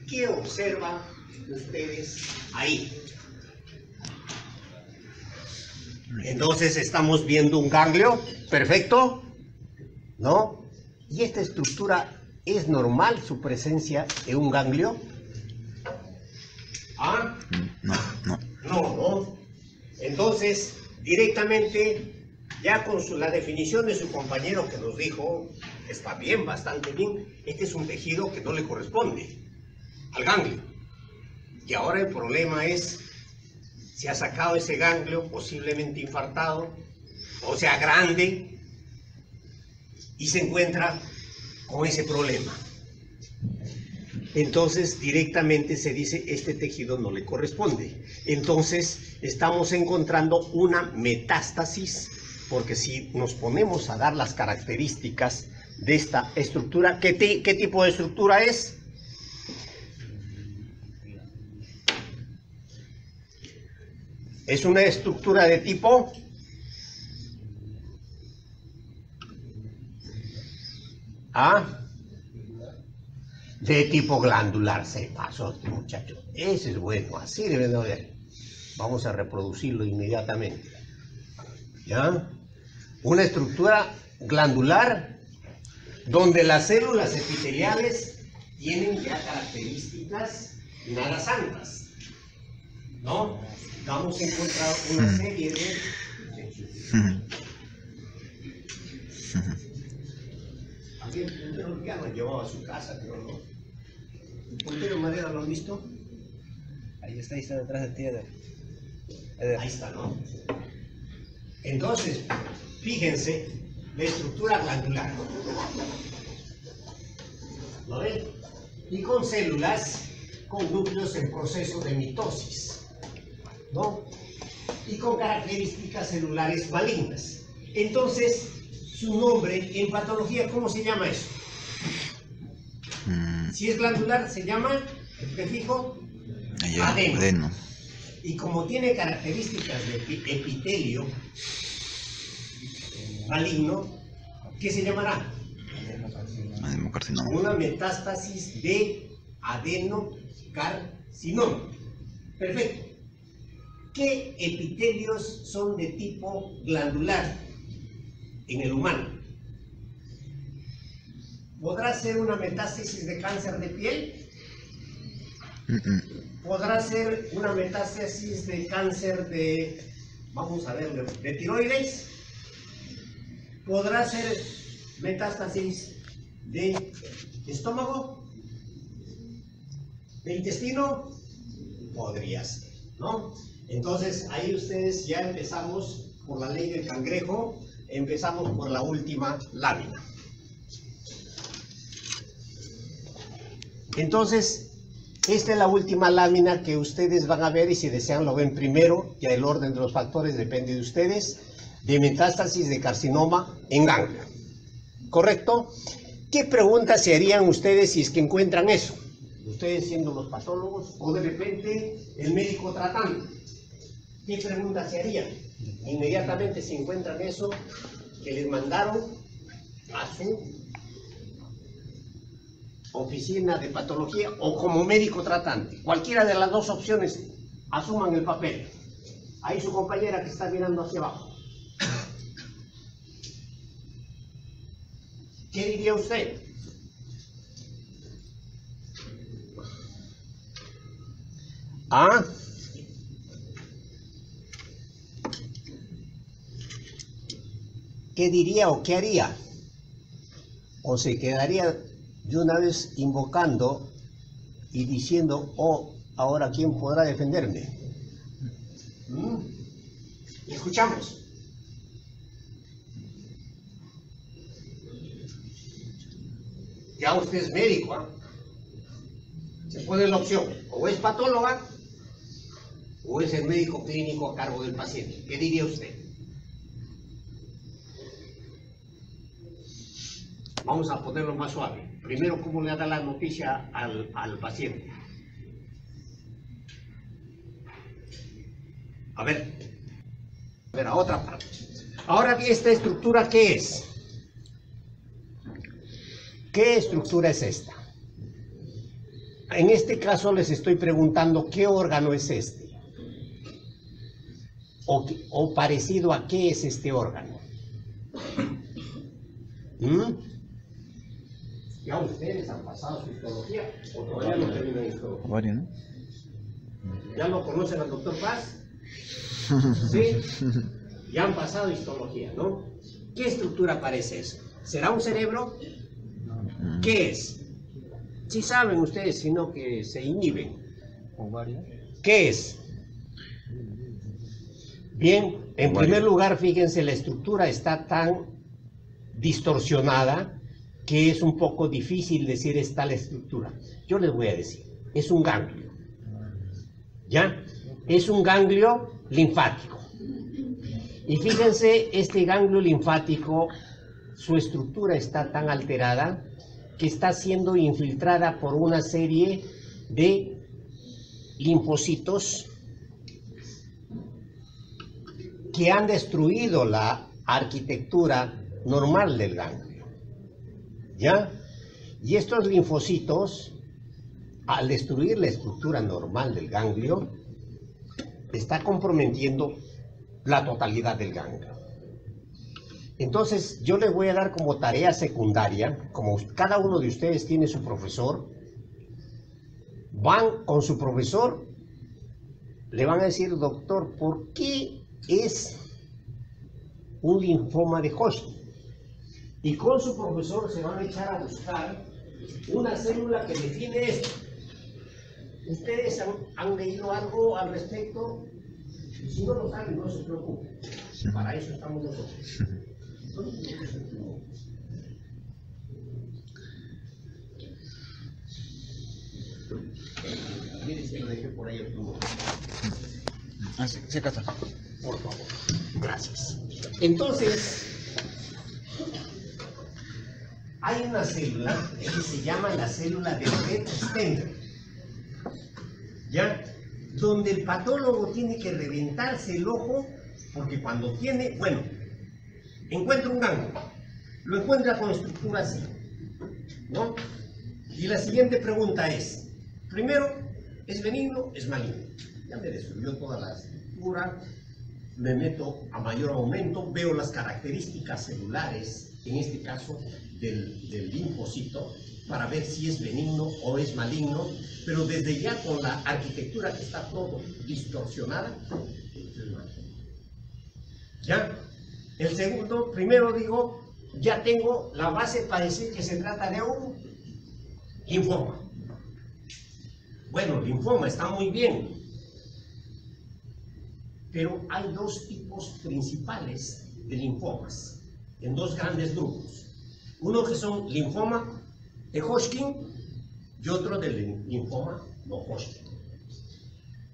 ¿Qué observan ustedes ahí? Entonces estamos viendo un ganglio, perfecto, ¿no? ¿Y esta estructura es normal su presencia en un ganglio? ¿Ah? No. Entonces, directamente, ya con la definición de su compañero que nos dijo, está bien, bastante bien, este es un tejido que no le corresponde al ganglio. Y ahora el problema es, se ha sacado ese ganglio posiblemente infartado, o sea, grande, y se encuentra con ese problema. Entonces, directamente se dice, este tejido no le corresponde. Entonces, estamos encontrando una metástasis, porque si nos ponemos a dar las características de esta estructura, ¿qué tipo de estructura es? Es una estructura de tipo de tipo glandular. Se pasó este muchacho. Ese es bueno, así debe de ver. Vamos a reproducirlo inmediatamente. ¿Ya? Una estructura glandular donde las células epiteliales tienen ya características nada santas, ¿no? Vamos a encontrar una serie de... Alguien puntero ya lo llevaba a su casa, creo, ¿no? ¿El puntero de madera lo han visto? Ahí está detrás de ti, Eder. Ahí está, ¿no? Entonces, fíjense, la estructura glandular. ¿Lo ven? Y con células, con núcleos en proceso de mitosis, ¿no? Y con características celulares malignas. Entonces, su nombre en patología, ¿cómo se llama eso? Si es glandular, se llama, ¿te fijo? Adeno. Y como tiene características de epitelio maligno, ¿qué se llamará? Adenocarcinoma. Una metástasis de adenocarcinoma. Perfecto. ¿Qué epitelios son de tipo glandular en el humano? ¿Podrá ser una metástasis de cáncer de piel? ¿Podrá ser una metástasis de cáncer de, vamos a ver, de tiroides? ¿Podrá ser metástasis de estómago? ¿De intestino? Podría ser, ¿no? Entonces, ahí ustedes ya empezamos por la ley del cangrejo, empezamos por la última lámina. Entonces, esta es la última lámina que ustedes van a ver y si desean lo ven primero, ya el orden de los factores depende de ustedes, de metástasis de carcinoma en ganglio. ¿Correcto? ¿Qué preguntas se harían ustedes si es que encuentran eso? Ustedes siendo los patólogos o de repente el médico tratando. ¿Qué preguntas se harían? Inmediatamente se encuentran eso que les mandaron a su oficina de patología o como médico tratante. Cualquiera de las dos opciones, asuman el papel. Ahí su compañera que está mirando hacia abajo. ¿Qué diría usted? ¿Qué diría o qué haría? ¿O se quedaría de una vez invocando y diciendo, oh, ahora quién podrá defenderme? Escuchamos. Ya usted es médico, ¿eh? Se pone la opción, o es patóloga o es el médico clínico a cargo del paciente. ¿Qué diría usted? Vamos a ponerlo más suave. Primero, ¿cómo le da la noticia al paciente? A ver, a otra parte. Ahora, ¿esta estructura qué es? ¿Qué estructura es esta? En este caso les estoy preguntando qué órgano es este. O parecido a qué es este órgano. Ya ustedes han pasado su histología, o todavía no terminan histología. Varios, ¿no? ¿Ya lo conocen al doctor Paz? Sí, ya han pasado histología, ¿no? ¿Qué estructura parece eso? ¿Será un cerebro? ¿Qué es? Si saben ustedes, sino que se inhiben. Ovario. ¿Qué es? Bien, en primer lugar, fíjense, la estructura está tan distorsionada que es un poco difícil decir está la estructura. Yo les voy a decir, es un ganglio. ¿Ya? Es un ganglio linfático. Y fíjense, este ganglio linfático, su estructura está tan alterada que está siendo infiltrada por una serie de linfocitos que han destruido la arquitectura normal del ganglio. ¿Ya? Y estos linfocitos, al destruir la estructura normal del ganglio, está comprometiendo la totalidad del ganglio. Entonces, yo les voy a dar como tarea secundaria, como cada uno de ustedes tiene su profesor, van con su profesor, le van a decir, doctor, ¿por qué es un linfoma de Hodgkin? Y con su profesor se van a echar a buscar una célula que define esto. ¿Ustedes han leído algo al respecto? Si no lo saben, no se preocupen. Para eso estamos nosotros. Mire si lo dejé por ahí el plumón. Ah, sí, sí, acá está. Por favor. Gracias. Entonces, hay una célula que se llama la célula de Brett-Stender, ¿ya? Donde el patólogo tiene que reventarse el ojo, porque cuando tiene, bueno, encuentra un ganglio, lo encuentra con estructura así, ¿no? Y la siguiente pregunta es, primero, ¿es benigno? ¿Es maligno? Ya me destruyó toda la estructura, me meto a mayor aumento, veo las características celulares, en este caso del linfocito, para ver si es benigno o es maligno, pero desde ya con la arquitectura que está todo distorsionada, ¿ya? El segundo, primero digo, ya tengo la base para decir que se trata de un linfoma. Bueno, linfoma está muy bien, pero hay dos tipos principales de linfomas, en dos grandes grupos. Uno que son linfoma de Hodgkin y otro del linfoma no Hodgkin.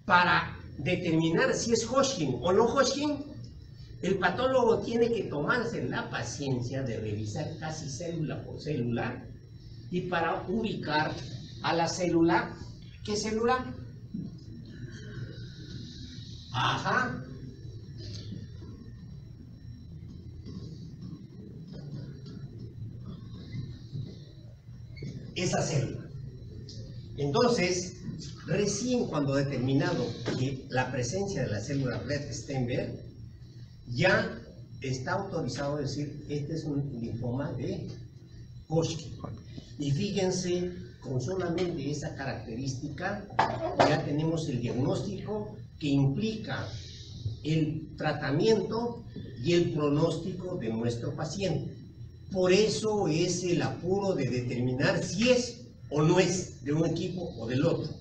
Para determinar si es Hodgkin o no Hodgkin, el patólogo tiene que tomarse la paciencia de revisar casi célula por célula y para ubicar a la célula, ¿qué célula? Ajá. Esa célula. Entonces, recién cuando he determinado que la presencia de la célula Brett-Stender, ya está autorizado a decir, este es un linfoma de Hodgkin. Y fíjense, con solamente esa característica, ya tenemos el diagnóstico que implica el tratamiento y el pronóstico de nuestro paciente. Por eso es el apuro de determinar si es o no es de un equipo o del otro.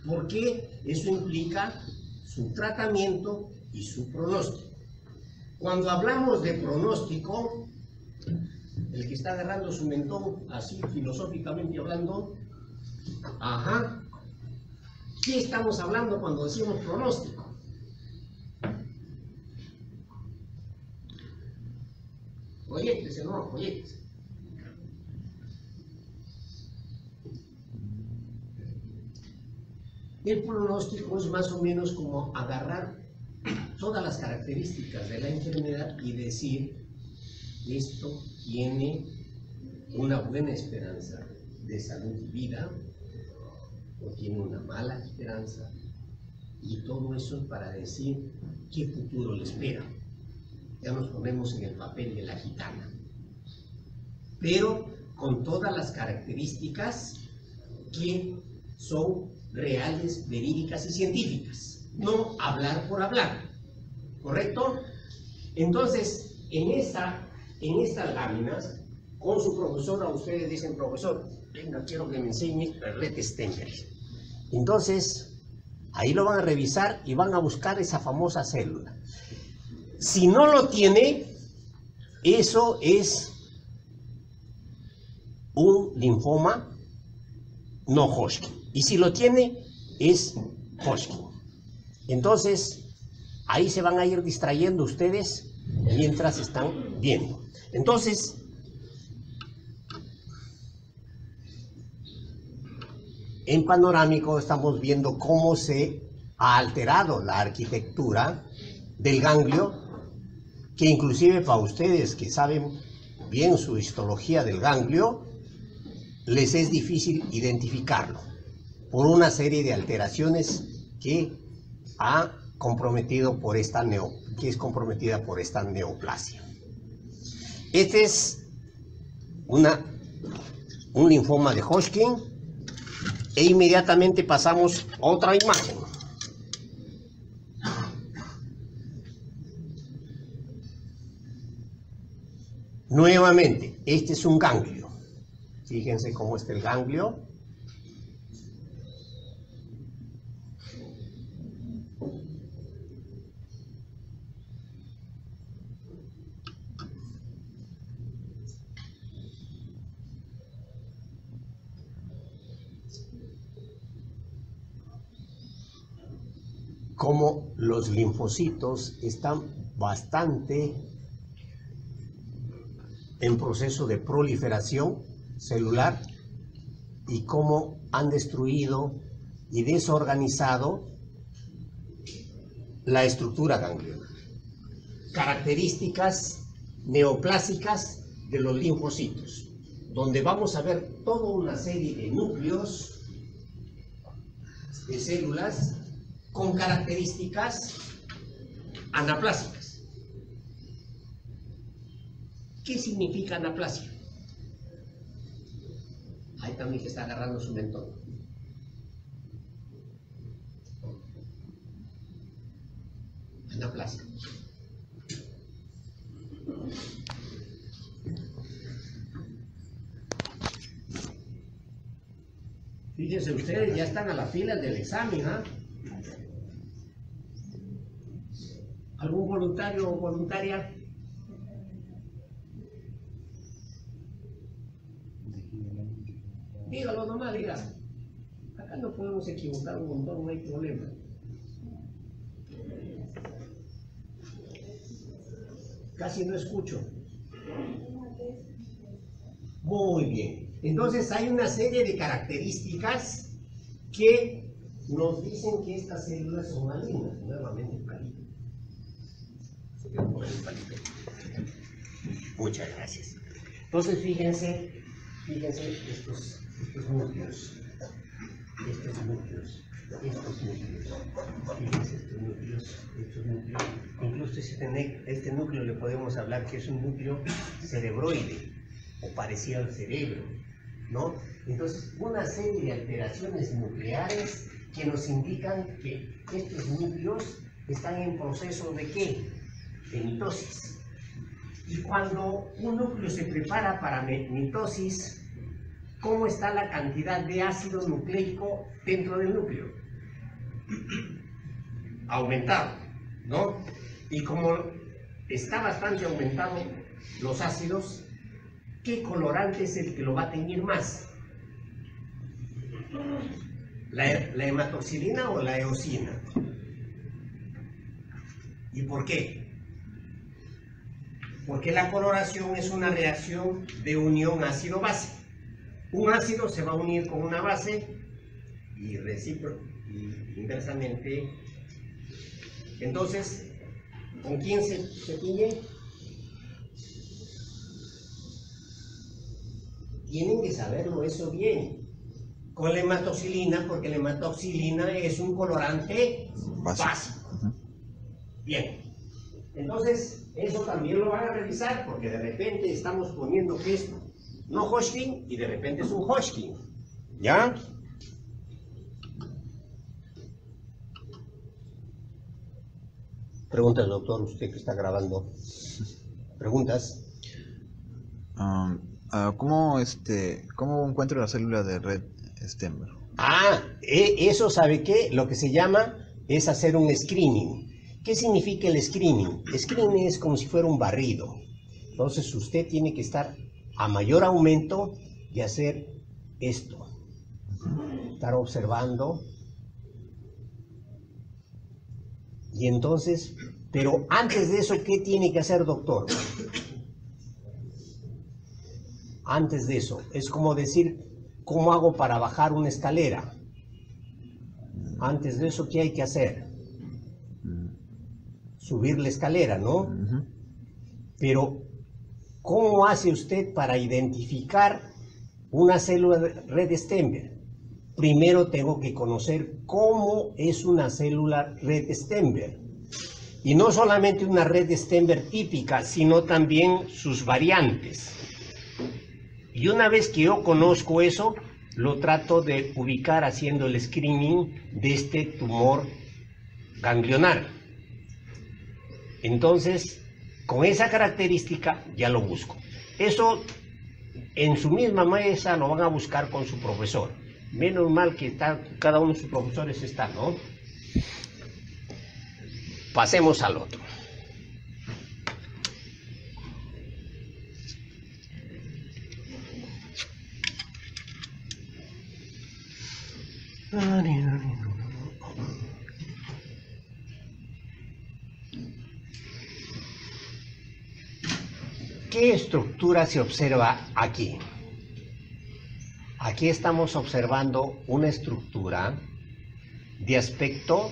Porque eso implica su tratamiento y su pronóstico. Cuando hablamos de pronóstico, el que está agarrando su mentón así filosóficamente hablando, ajá, ¿qué estamos hablando cuando decimos pronóstico? Proyéctese, no, proyéctese. El pronóstico es más o menos como agarrar todas las características de la enfermedad y decir, esto tiene una buena esperanza de salud y vida, o tiene una mala esperanza, y todo eso para decir qué futuro le espera. Ya nos ponemos en el papel de la gitana, pero con todas las características que son reales, verídicas y científicas, no hablar por hablar, ¿correcto? Entonces, en estas láminas, con su profesora, ustedes dicen, profesor, venga, quiero que me enseñe el Red Stemmer. Entonces, ahí lo van a revisar y van a buscar esa famosa célula. Si no lo tiene, eso es un linfoma no Hodgkin. Y si lo tiene, es Hodgkin. Entonces, ahí se van a ir distrayendo ustedes mientras están viendo. Entonces, en panorámico estamos viendo cómo se ha alterado la arquitectura del ganglio, que inclusive para ustedes que saben bien su histología del ganglio, les es difícil identificarlo por una serie de alteraciones que ha comprometido por esta comprometida por esta neoplasia. Este es un linfoma de Hodgkin, e inmediatamente pasamos a otra imagen. Nuevamente, este es un ganglio. Fíjense cómo está el ganglio. Como los linfocitos están bastante en proceso de proliferación celular y cómo han destruido y desorganizado la estructura ganglionar. Características neoplásicas de los linfocitos, donde vamos a ver toda una serie de núcleos de células con características anaplásicas. ¿Qué significa anaplasia? Ahí también se está agarrando su mentón. Anaplasia. Fíjense ustedes, ya están a la fila del examen, ¿ah? ¿Algún voluntario o voluntaria? Dígalo nomás, diga. Acá no podemos equivocar un montón, no hay problema. Casi no escucho. Muy bien. Entonces hay una serie de características que nos dicen que estas células son malignas. Nuevamente el palito. Muchas gracias. Entonces fíjense estos núcleos. Fíjense estos núcleos. Incluso este núcleo le podemos hablar que es un núcleo cerebroide o parecido al cerebro, ¿no? Entonces, una serie de alteraciones nucleares que nos indican que estos núcleos están en proceso de ¿qué? De mitosis. Y cuando un núcleo se prepara para mitosis, ¿cómo está la cantidad de ácido nucleico dentro del núcleo? Aumentado, ¿no? Y como está bastante aumentado los ácidos, ¿qué colorante es el que lo va a teñir más? ¿La hematoxilina o la eosina? ¿Y por qué? Porque la coloración es una reacción de unión ácido-base. Un ácido se va a unir con una base y inversamente. Entonces, ¿con quién se tiñe? Tienen que saberlo eso bien. con la hematoxilina, porque la hematoxilina es un colorante básico. Bien, entonces eso también lo van a revisar, porque de repente estamos poniendo que es no Hodgkin y de repente es un Hodgkin. ¿Ya? Preguntas, doctor, usted que está grabando. ¿Preguntas? ¿Cómo encuentro la célula de Red Stemmer? Eso, ¿sabe qué? Lo que se llama es hacer un screening. ¿Qué significa el screening? Screening es como si fuera un barrido. Entonces usted tiene que estar a mayor aumento y hacer esto. Estar observando. Y entonces, pero antes de eso, ¿qué tiene que hacer, doctor? Antes de eso, es como decir, ¿cómo hago para bajar una escalera? Antes de eso, ¿qué hay que hacer? Subir la escalera, ¿no? Pero, ¿cómo hace usted para identificar una célula de Red Stemmer? Primero tengo que conocer cómo es una célula Red Stemmer. Y no solamente una Red Stemmer típica, sino también sus variantes. Y una vez que yo conozco eso, lo trato de ubicar haciendo el screening de este tumor ganglionar. Entonces, con esa característica ya lo busco. Eso en su misma mesa lo van a buscar con su profesor. Menos mal que cada uno de sus profesores está, ¿no? Pasemos al otro. ¿Qué estructura se observa aquí? Aquí estamos observando una estructura de aspecto,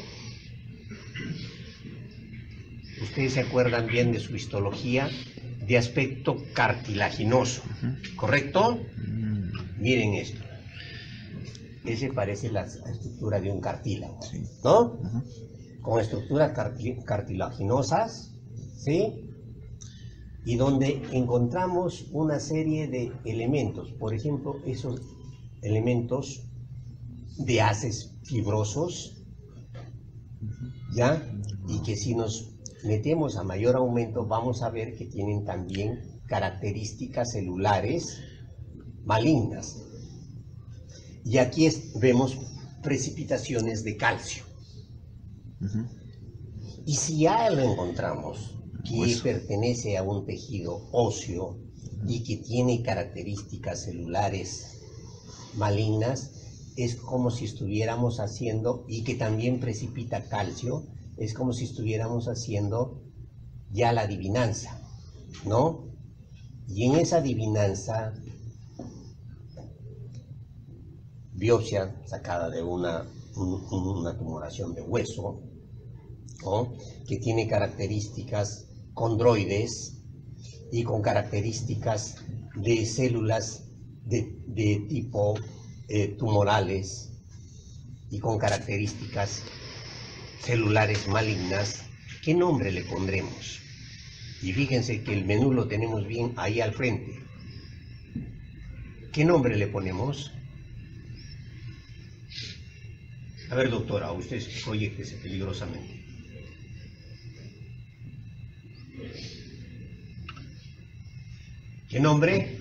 ustedes se acuerdan bien de su histología, de aspecto cartilaginoso, ¿correcto? Miren esto. Ese parece la estructura de un cartílago, ¿no? Con estructuras cartilaginosas, ¿sí? Y donde encontramos una serie de elementos, por ejemplo, esos elementos de haces fibrosos, ¿ya? Y que si nos metemos a mayor aumento vamos a ver que tienen también características celulares malignas. Y aquí vemos precipitaciones de calcio. Y si ya lo encontramos, que pertenece a un tejido óseo y que tiene características celulares malignas, es como si estuviéramos haciendo, y que también precipita calcio, es como si estuviéramos haciendo ya la adivinanza, ¿no? Y en esa adivinanza, biopsia sacada de una tumoración de hueso, ¿no? Que tiene características condroides y con características de células de tipo tumorales y con características celulares malignas, ¿qué nombre le pondremos? Y fíjense que el menú lo tenemos bien ahí al frente. ¿Qué nombre le ponemos? A ver, doctora, usted proyéctese peligrosamente. ¿Qué nombre?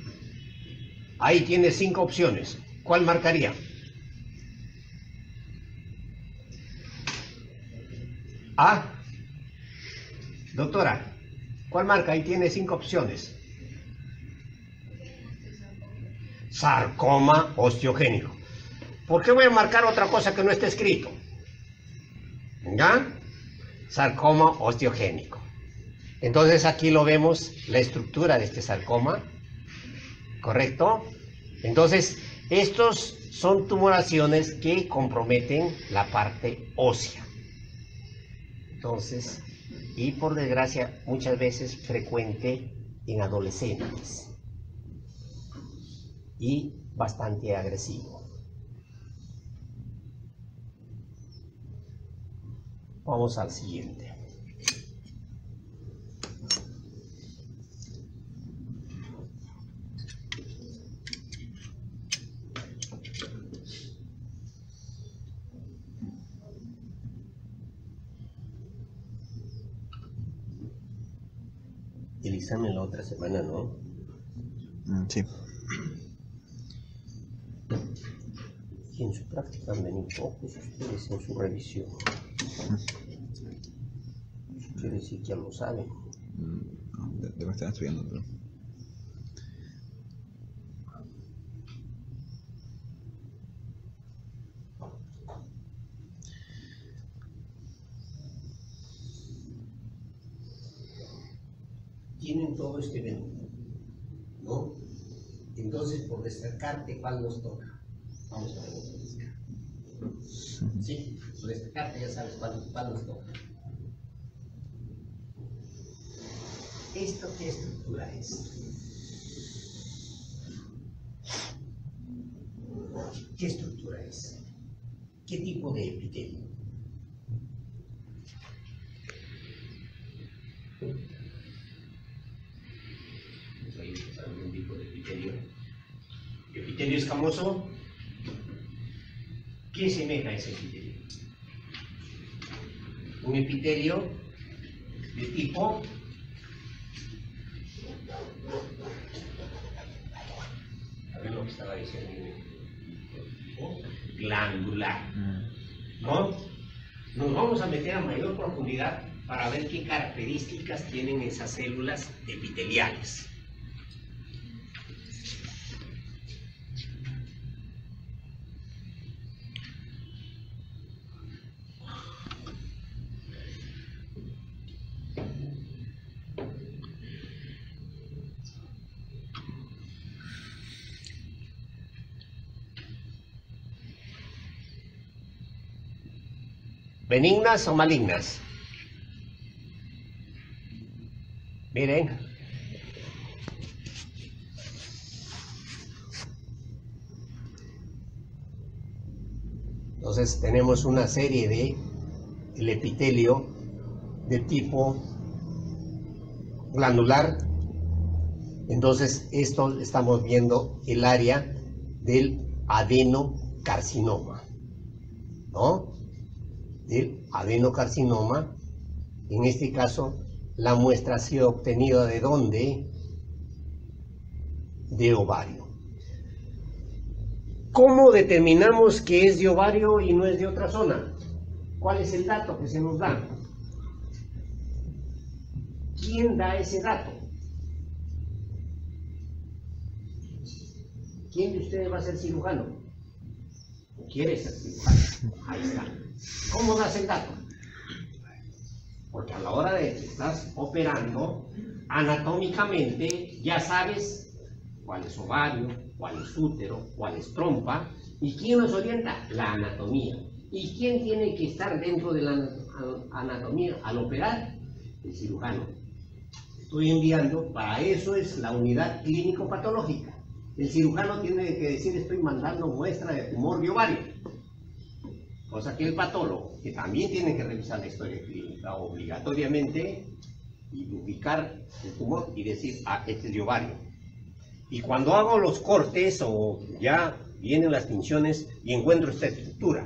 Ahí tiene 5 opciones. ¿Cuál marcaría? ¿Ah? Doctora, ¿cuál marca? Ahí tiene 5 opciones. Sarcoma osteogénico. ¿Por qué voy a marcar otra cosa que no está escrito? ¿Ya? Sarcoma osteogénico. Entonces aquí lo vemos, la estructura de este sarcoma, ¿correcto? Entonces, estos son tumoraciones que comprometen la parte ósea. Entonces, y por desgracia, muchas veces frecuente en adolescentes y bastante agresivo. Vamos al siguiente. El examen la otra semana, ¿no? Sí. Y en su práctica han venido pocos ustedes en su revisión. Eso quiere decir que ya lo saben. No, debo estar estudiando, pero... Tienen todo este menú, ¿no? Entonces, por destacarte, ¿cuál nos toca? Vamos a ver por destacarte. Sí, por destacarte ya sabes cuál nos toca. ¿Esto qué estructura es? ¿Qué estructura es? ¿Qué tipo de epitelio? ¿Algún tipo de epitelio? ¿Epitelio escamoso? ¿Qué semeja a ese epitelio? Un epitelio de tipo a ver lo que estaba diciendo, glandular, ¿no? Nos vamos a meter a mayor profundidad para ver qué características tienen esas células epiteliales. ¿Benignas o malignas? Miren. Entonces tenemos una serie de el epitelio de tipo glandular. Entonces esto estamos viendo el área del adenocarcinoma, ¿no? Del adenocarcinoma. En este caso la muestra ha sido obtenida ¿de dónde? De ovario. ¿Cómo determinamos que es de ovario y no es de otra zona? ¿Cuál es el dato que se nos da? ¿Quién da ese dato? ¿Quién de ustedes va a ser cirujano? ¿O quiere ser cirujano? Ahí está. ¿Cómo das el dato? Porque a la hora de que estás operando, anatómicamente ya sabes cuál es ovario, cuál es útero, cuál es trompa. ¿Y quién nos orienta? La anatomía. ¿Y quién tiene que estar dentro de la anatomía al operar? El cirujano. Estoy enviando, para eso es la unidad clínico-patológica. El cirujano tiene que decir, estoy mandando muestra de tumor de ovario. Cosa que el patólogo, que también tiene que revisar la historia clínica obligatoriamente, y ubicar el tumor y decir, ah, este es de ovario. Y cuando hago los cortes o ya vienen las tinciones y encuentro esta estructura.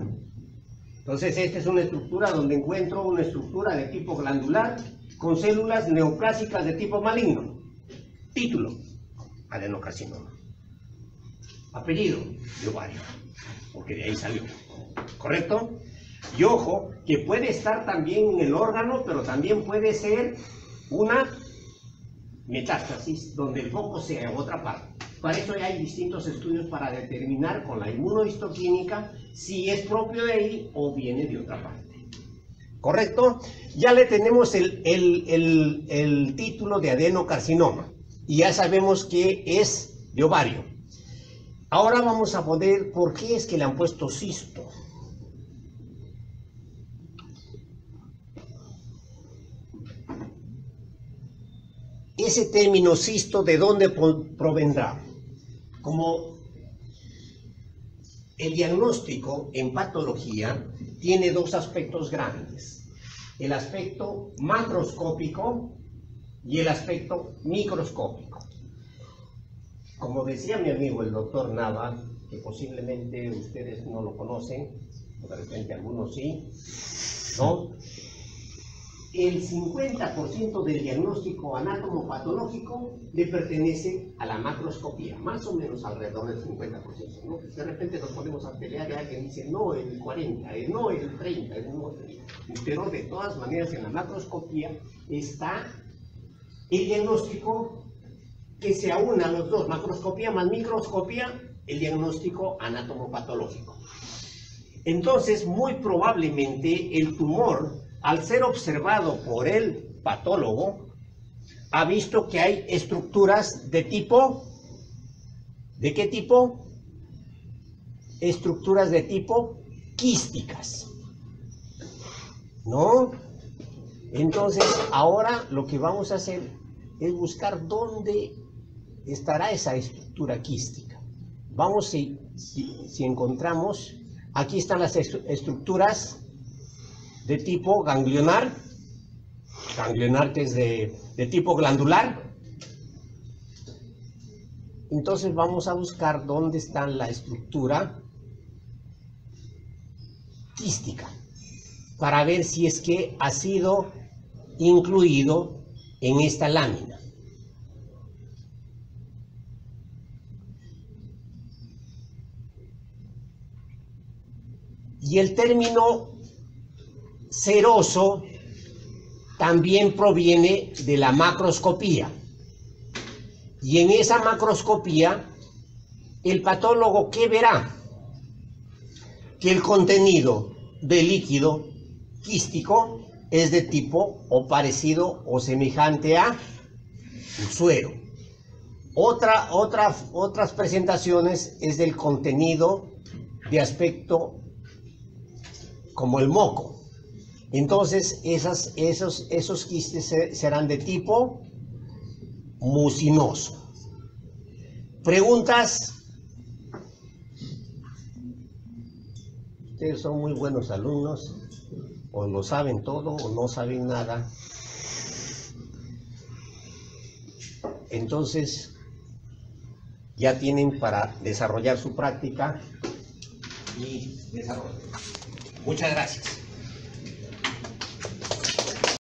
Entonces esta es una estructura donde encuentro una estructura de tipo glandular con células neoplásicas de tipo maligno. Título, adenocarcinoma. Apellido, de ovario, porque de ahí salió. ¿Correcto? Y ojo, que puede estar también en el órgano, pero también puede ser una metástasis, donde el foco sea en otra parte. Para eso hay distintos estudios para determinar con la inmunohistoquímica si es propio de ahí o viene de otra parte. ¿Correcto? Ya le tenemos el título de adenocarcinoma y ya sabemos que es de ovario. Ahora vamos a poner por qué es que le han puesto cisto. Ese término cisto, ¿de dónde provendrá? Como el diagnóstico en patología tiene dos aspectos grandes. el aspecto macroscópico y el aspecto microscópico. Como decía mi amigo el doctor Nava, que posiblemente ustedes no lo conocen, o de repente algunos sí, ¿no? El 50% del diagnóstico anatomopatológico le pertenece a la macroscopía, más o menos alrededor del 50%, ¿no? De repente nos ponemos a pelear y alguien dice, no, el 40, no, el 30, pero de todas maneras en la macroscopía está el diagnóstico que se aúna a los dos, macroscopía más microscopía, el diagnóstico anatomopatológico. Entonces, muy probablemente el tumor, al ser observado por el patólogo, ha visto que hay estructuras de tipo, ¿de qué tipo? Estructuras de tipo quísticas, ¿no? Entonces, ahora lo que vamos a hacer es buscar dónde estará esa estructura quística. Vamos, si encontramos, aquí están las estructuras de tipo ganglionar que es de tipo glandular. Entonces vamos a buscar dónde está la estructura quística para ver si es que ha sido incluido en esta lámina. Y el término seroso también proviene de la macroscopía. Y en esa macroscopía, el patólogo, ¿qué verá? Que el contenido del líquido quístico es de tipo o parecido o semejante a un suero. Otras presentaciones es del contenido de aspecto como el moco. Entonces esos quistes serán de tipo mucinoso. ¿Preguntas? Ustedes son muy buenos alumnos, o lo saben todo o no saben nada. Entonces ya tienen para desarrollar su práctica y desarrollo. Muchas gracias.